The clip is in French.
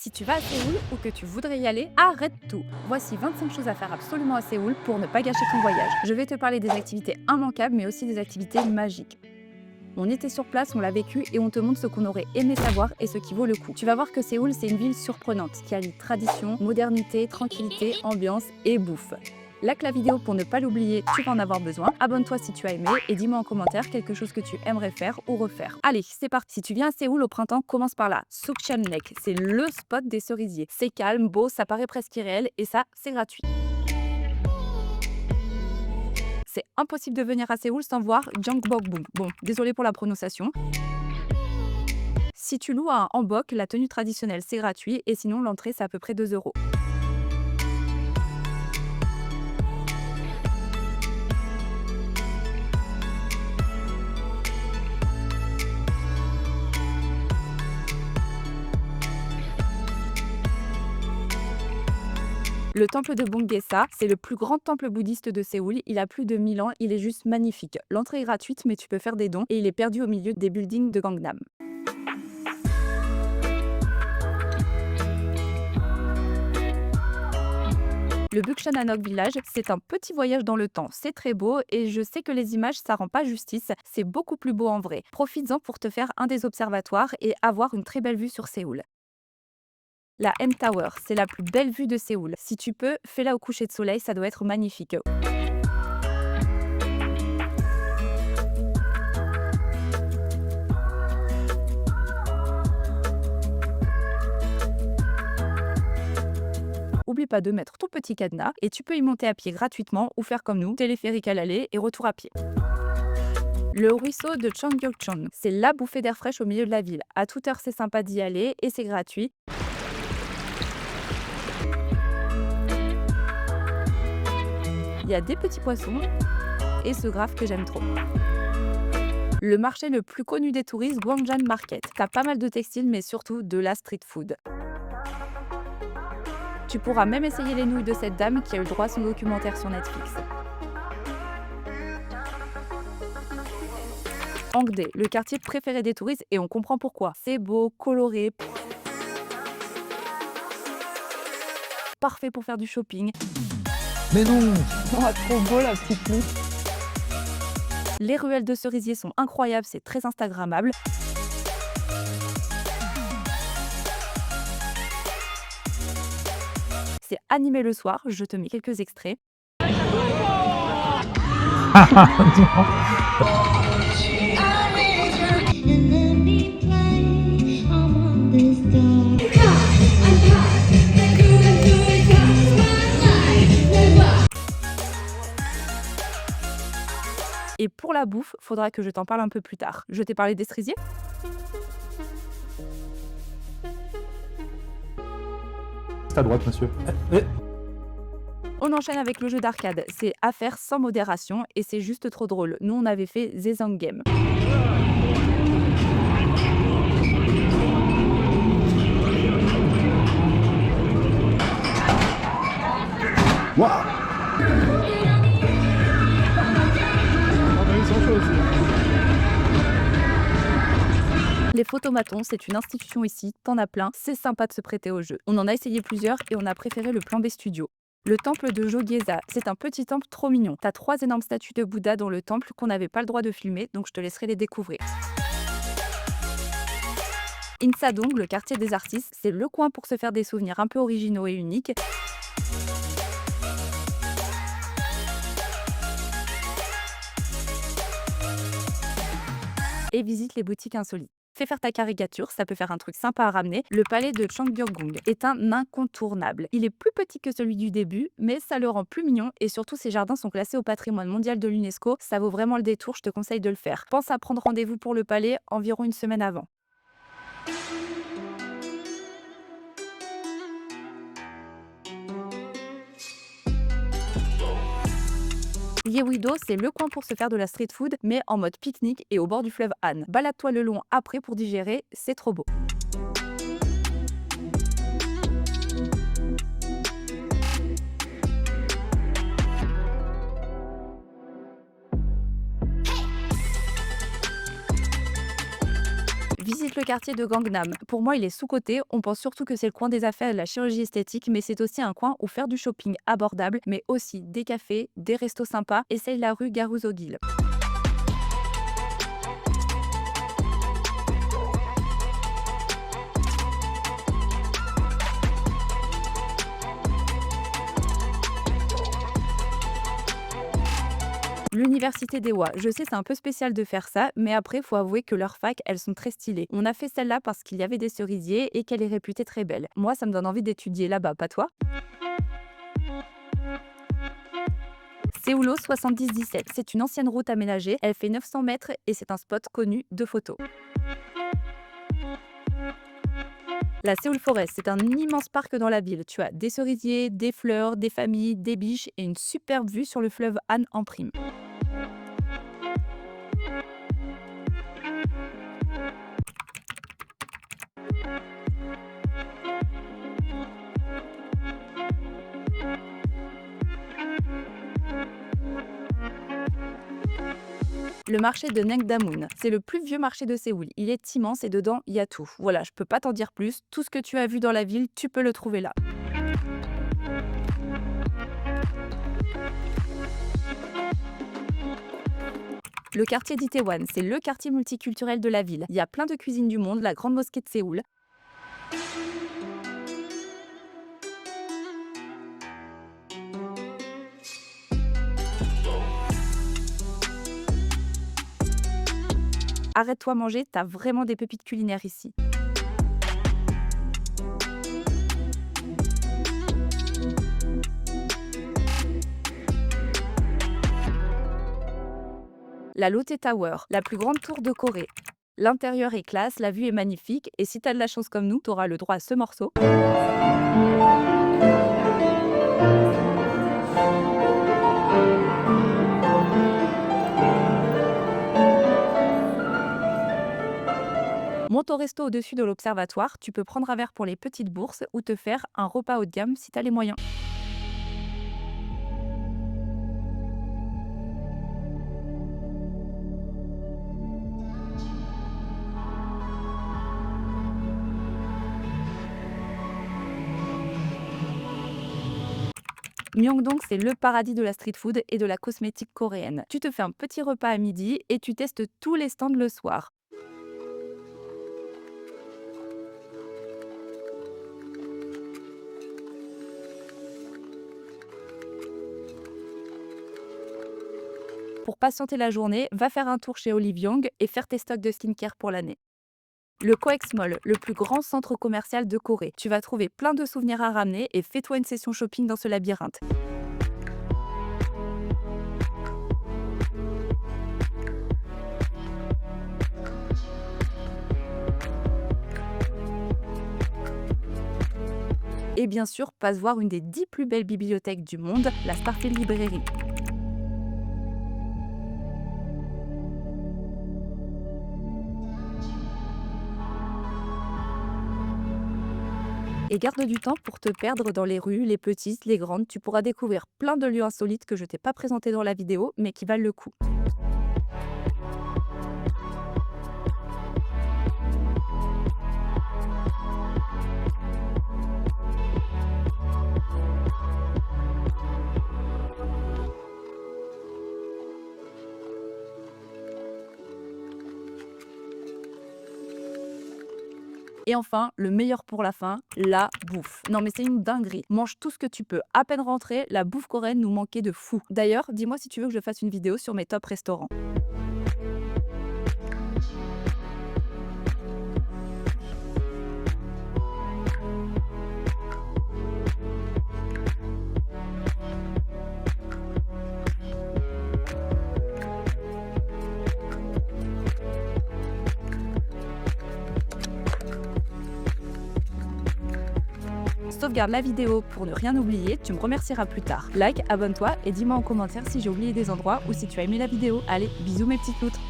Si tu vas à Séoul ou que tu voudrais y aller, arrête tout. Voici 25 choses à faire absolument à Séoul pour ne pas gâcher ton voyage. Je vais te parler des activités immanquables mais aussi des activités magiques. On était sur place, on l'a vécu et on te montre ce qu'on aurait aimé savoir et ce qui vaut le coup. Tu vas voir que Séoul, c'est une ville surprenante qui allie tradition, modernité, tranquillité, ambiance et bouffe. Like la vidéo pour ne pas l'oublier, tu vas en avoir besoin. Abonne-toi si tu as aimé et dis-moi en commentaire quelque chose que tu aimerais faire ou refaire. Allez, c'est parti. Si tu viens à Séoul au printemps, commence par là. Sukchon-nek, c'est le spot des cerisiers. C'est calme, beau, ça paraît presque irréel et ça, c'est gratuit. C'est impossible de venir à Séoul sans voir Gyeongbokgung. Bon, désolé pour la prononciation. Si tu loues un hanbok, la tenue traditionnelle c'est gratuit et sinon l'entrée c'est à peu près 2 €. Le temple de Bongesa, c'est le plus grand temple bouddhiste de Séoul. Il a plus de 1000 ans, il est juste magnifique. L'entrée est gratuite, mais tu peux faire des dons et il est perdu au milieu des buildings de Gangnam. Le Bukhananok Village, c'est un petit voyage dans le temps. C'est très beau et je sais que les images, ça rend pas justice. C'est beaucoup plus beau en vrai. Profites-en pour te faire un des observatoires et avoir une très belle vue sur Séoul. La M-Tower, c'est la plus belle vue de Séoul. Si tu peux, fais-la au coucher de soleil, ça doit être magnifique. Oublie pas de mettre ton petit cadenas et tu peux y monter à pied gratuitement ou faire comme nous, téléphérique à l'aller et retour à pied. Le ruisseau de Cheonggyecheon, c'est la bouffée d'air fraîche au milieu de la ville. À toute heure, c'est sympa d'y aller et c'est gratuit. Il y a des petits poissons et ce graphe que j'aime trop. Le marché le plus connu des touristes, Gwangjang Market. T'as pas mal de textiles mais surtout de la street food. Tu pourras même essayer les nouilles de cette dame qui a eu le droit à son documentaire sur Netflix. Hongdae, le quartier préféré des touristes et on comprend pourquoi. C'est beau, coloré, parfait pour faire du shopping. Mais non! Oh, trop beau la petite loupe. Les ruelles de cerisiers sont incroyables, c'est très instagrammable. C'est animé le soir, je te mets quelques extraits. Et pour la bouffe, faudra que je t'en parle un peu plus tard. Je t'ai parlé des cerisiers? C'est à droite, monsieur. On enchaîne avec le jeu d'arcade. C'est à faire sans modération et c'est juste trop drôle. Nous, on avait fait Zezang Game. Waouh! Les photomatons, c'est une institution ici, t'en as plein, c'est sympa de se prêter au jeu. On en a essayé plusieurs et on a préféré le plan B Studio. Le temple de Jogyesa, c'est un petit temple trop mignon. T'as 3 énormes statues de Bouddha dans le temple qu'on n'avait pas le droit de filmer, donc je te laisserai les découvrir. Insadong, le quartier des artistes, c'est le coin pour se faire des souvenirs un peu originaux et uniques. Et visite les boutiques insolites. Fais faire ta caricature, ça peut faire un truc sympa à ramener. Le palais de Cheonggyecheon est un incontournable. Il est plus petit que celui du début, mais ça le rend plus mignon et surtout ses jardins sont classés au patrimoine mondial de l'UNESCO. Ça vaut vraiment le détour, je te conseille de le faire. Pense à prendre rendez-vous pour le palais environ une semaine avant. Yeouido, c'est le coin pour se faire de la street food, mais en mode pique-nique et au bord du fleuve Han. Balade-toi le long après pour digérer, c'est trop beau. Visite le quartier de Gangnam. Pour moi, il est sous-coté. On pense surtout que c'est le coin des affaires et de la chirurgie esthétique, mais c'est aussi un coin où faire du shopping abordable, mais aussi des cafés, des restos sympas. Essaye la rue Garuzogil. L'université d'Ewa. Je sais, c'est un peu spécial de faire ça, mais après, faut avouer que leurs facs, elles sont très stylées. On a fait celle-là parce qu'il y avait des cerisiers et qu'elle est réputée très belle. Moi, ça me donne envie d'étudier là-bas, pas toi? Seulo 7017. C'est une ancienne route aménagée. Elle fait 900 mètres et c'est un spot connu de photos. La Seoul Forest, c'est un immense parc dans la ville. Tu as des cerisiers, des fleurs, des familles, des biches et une superbe vue sur le fleuve Han en prime. Le marché de Nengdamun, c'est le plus vieux marché de Séoul. Il est immense et dedans, il y a tout. Voilà, je peux pas t'en dire plus. Tout ce que tu as vu dans la ville, tu peux le trouver là. Le quartier d'Itaewon, c'est le quartier multiculturel de la ville. Il y a plein de cuisines du monde, la grande mosquée de Séoul. Arrête-toi manger, t'as vraiment des pépites culinaires ici. La Lotte Tower, la plus grande tour de Corée. L'intérieur est classe, la vue est magnifique et si t'as de la chance comme nous, t'auras le droit à ce morceau. Monte au resto au-dessus de l'observatoire, tu peux prendre un verre pour les petites bourses ou te faire un repas haut de gamme si t'as les moyens. Myeongdong, c'est le paradis de la street food et de la cosmétique coréenne. Tu te fais un petit repas à midi et tu testes tous les stands le soir. Pour patienter la journée, va faire un tour chez Olive Young et faire tes stocks de skincare pour l'année. Le Coex Mall, le plus grand centre commercial de Corée. Tu vas trouver plein de souvenirs à ramener et fais-toi une session shopping dans ce labyrinthe. Et bien sûr, passe voir une des 10 plus belles bibliothèques du monde, la Starfield Librairie. Et garde du temps pour te perdre dans les rues, les petites, les grandes. Tu pourras découvrir plein de lieux insolites que je t'ai pas présentés dans la vidéo, mais qui valent le coup. Et enfin, le meilleur pour la fin, la bouffe. Non mais c'est une dinguerie. Mange tout ce que tu peux. À peine rentré, la bouffe coréenne nous manquait de fou. D'ailleurs, dis-moi si tu veux que je fasse une vidéo sur mes top restaurants. Sauvegarde la vidéo pour ne rien oublier, tu me remercieras plus tard. Like, abonne-toi et dis-moi en commentaire si j'ai oublié des endroits ou si tu as aimé la vidéo. Allez, bisous mes petites loutres.